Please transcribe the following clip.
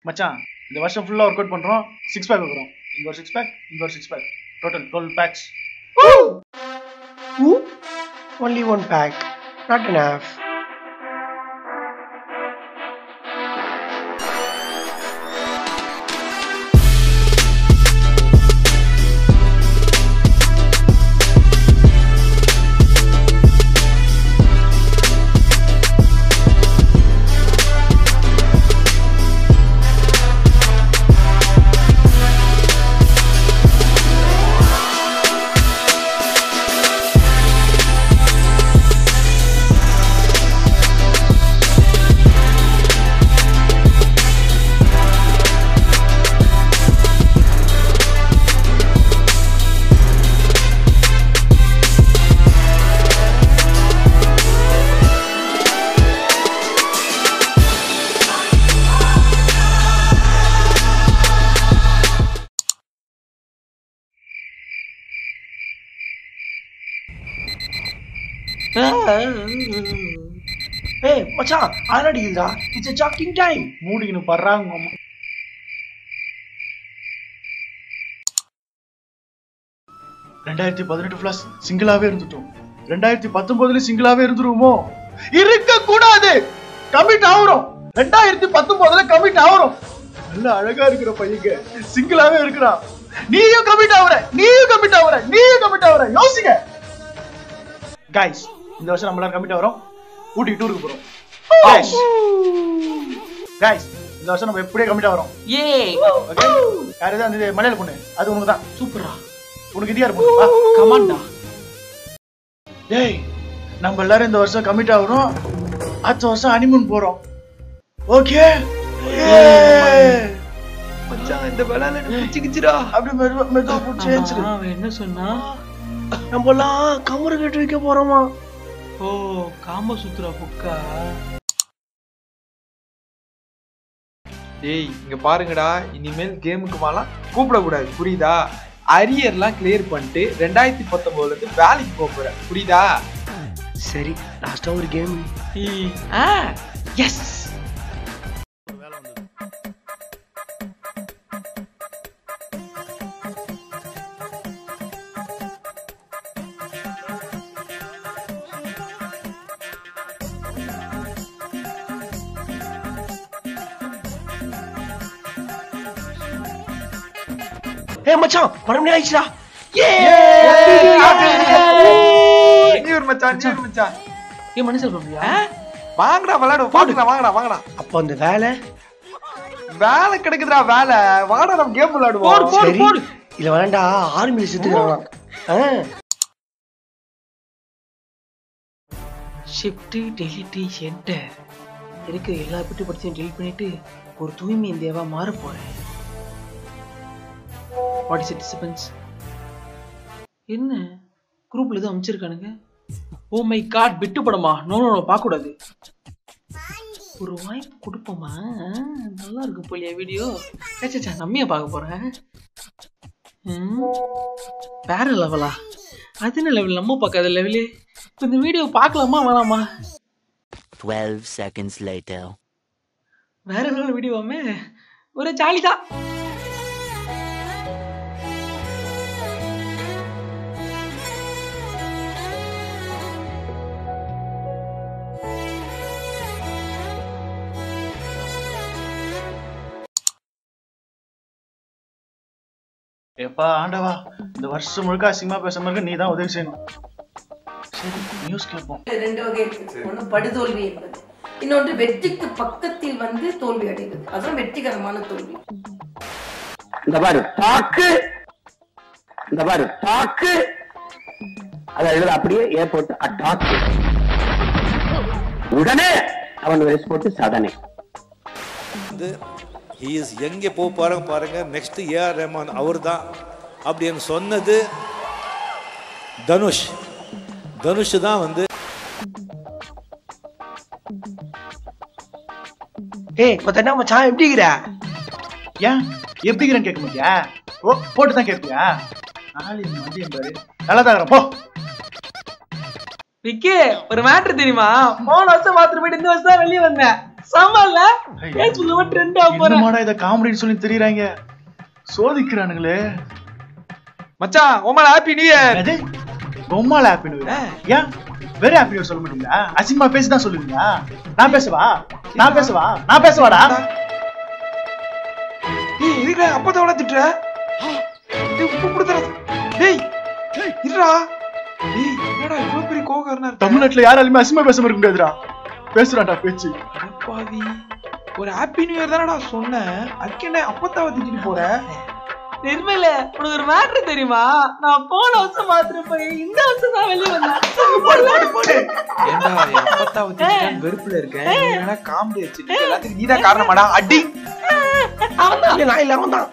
மச்சான் இந்த வருஷம் ஃபுல்லா ஒர்க் அவுட் பண்றோம் 6 பேக் வைக்கிறோம் இந்த ஒரு 6 பேக் இந்த ஒரு 6 pack total 12 packs only one pack not enough Hey, மச்சான் ஆல்ரெடி இல்லடா இட்ஸ் a jogging time மூடிக்கினு பர்றாங்க அம்மா 2018 பிளஸ் சிங்கிளாவே இருந்துட்டோம் 2019ல சிங்கிளாவே இருந்துருவோமோ இருக்க கூடாது கமிட் ஆவறோம் 2019ல கமிட் ஆவறோம் நல்ல அழகா இருக்கிற பையங்க சிங்கிளாவே இருக்கறான் நீயும் கமிட் ஆவற யோசிங்க गाइस இந்த வருஷம் நம்ம எல்லாரும் கமிட் ஆவறோம் ஊட்டி டூருக்கு போறோம் गाइस இந்த வருஷம் நம்ம எப்படியே கமிட் ஆவறோம் ஏ ஓகே யாரது அந்த மலையில பொண்ணு அது உனக்கு தான் சூப்பரா உனக்கு இது யார் பொண்ணு வா கமாண்டா டேய் நம்ம எல்லாரும் இந்த வருஷம் கமிட் ஆவறோம் அடுத்த வருஷம் ஹனிமூன் போறோம் ஓகே மச்சான் இந்த வேலையில பிச்சிக்கிச்சுடா அப்படி மெதுவா புடிச்சேச்சு அவன் என்ன சொன்னா நம்மலாம் கமரு கட்டி வைக்க போறோமா ஓ காம சுத்ரா புக்கா டேய் இங்க பாருங்கடா இனிமேல் கேமுக்கு வாலாம் கூப்பிட கூடாது புரியுதா அரியர்லாம் கிளியர் பண்ணிட்டு 2019ல இருந்து வேலைக்கு போக போறேன் புரியுதா சரி லாஸ்டா ஒரு கேம் எஸ் ஏய் மச்சான் படம் ஆயிடுச்சுடா நியூர் மச்சான் ஏ மனுஷன் சொல்றியா வாங்கடா விளையாடு வாங்கடா அப்ப அந்த வேலை கிடைக்குதுடா வேலை வாங்கடா நம்ம கேம் விளையாடுவோம் சரி இல்ல வேண்டாம் ஆர்மில செத்துறாங்களாம் ஷிஃப்ட் டெலிட் என்டர் இருக்கிற எல்லா பிட்டு படிச்சையும் டெலிட் பண்ணிட்டு ஒரு தூய்மை இந்தியாவா மாற போறேன் வாட் இஸ் டிஸ்டர்பன்ஸ் என்ன குரூப்ல ஏதோ அமைச்சிருக்கானுங்க ஓ மை காட் பிட்டு படமா நோ பார்க்க கூடாது ஒரு வாய்ப்பு கொடுப்போமா நல்லா இருக்கு போலியா வீடியோ சேச்சா நம்மையா பார்க்க போறேன் வேற லெவலா அது என்ன லெவல் நம்ம பார்க்காத லெவலு இப்போ இந்த வீடியோ பார்க்கலாமா வேணாமா 12 seconds later வேற லெவல் வீடியோவாமே ஒரு ஜாலிதான் எப்பா ஆண்டவா இந்த வருஷம் முழுக்க அசிங்கமா பேசாம இருக்க நீ தான் உதவி செய்யணும் சரி நியூஸ் கேட்போம் ரெண்டு வகை இருக்கு ஒன்று படுதோல்வி என்பது இன்னொன்று வெற்றிக்கு பக்கத்தில் வந்து தோல்வி அடைவது அதுவும் வெற்றிகரமான தோல்வி இந்த பாரு தாக்கு அதை எழுத அப்படியே ஏர்போர்ட் அட்டாக் உடனே அவன் ரேஸ் போட்டு சாதனை எங்கே பாருங்க நெக்ஸ்ட் ஏஆர் ரஹ்மான் அவர் தான் அப்படின்னு சொன்னது தனுஷ் தான் வந்து ஏய் மச்சான் மச்சான் எப்படி இருக்கற ஏன் எப்படி இருக்கறன்னு கேட்க முடியா ஓ போட்டு தான் கேட்பியா நாளை மதியம் பாரு நல்லா தான் போ விக்கி ஒரு மேட்டர் தெரியுமா போன வருஷம் பாத்ரூம் போயிட்டு இந்த வருஷம் தான் வெளியே வந்தேன் சமல்ல பேஸ்புக்ல ட்ரெண்ட் ஆக போறேன். என்னமாடா இத காமெடின்னு சொல்லி தெரியுறாங்க. சோதிக்கிறானுங்களே. மச்சான் உமால ஹாப்பி நியூ இயர். அது உமால ஹாப்பி நியூ இயர். ஏன் வெரி ஹாப்பி நியூ இயர் சொல்ல மாட்டீங்களா? அசிங்கமா பேசி தான் சொல்லுவீங்களா? நான் பேசவாடா? டேய் இதுக்கு அப்பதாவள திட்ற? டேய் உப்பு குடுறா. டேய் இருடா. டேய் என்னடா இவ்ளோ பெரிய கோவக்காரனா இருக்க? தமிழ்நாட்டுல யாராலுமே அசிங்கமா பேச முடியாதுடா. பேசுறான்டா பேச்சு. அப்பாவி. ஒரு ஹாப்பி நியூ இயர் தானடா சொன்னேன். அதுக்கு என்ன அப்பதாவ திட்டிட்டு போற? நிர்மல உனக்கு ஒரு மேட்ரு தெரியுமா? நான் போன வருஷம் மாத்திரம் போய் இந்த வருஷம் தான் வெளிய வந்தேன். போடு. ஏண்டா அப்பதாவ திட்டிட்டு வெறுப்புல இருக்கேன். நீ என்ன காமெடி வச்சிட்டு எல்லாத்துக்கும் நீதான் காரணமாடா. அடி. அவன் தான் நான் இல்ல அவன் தான்.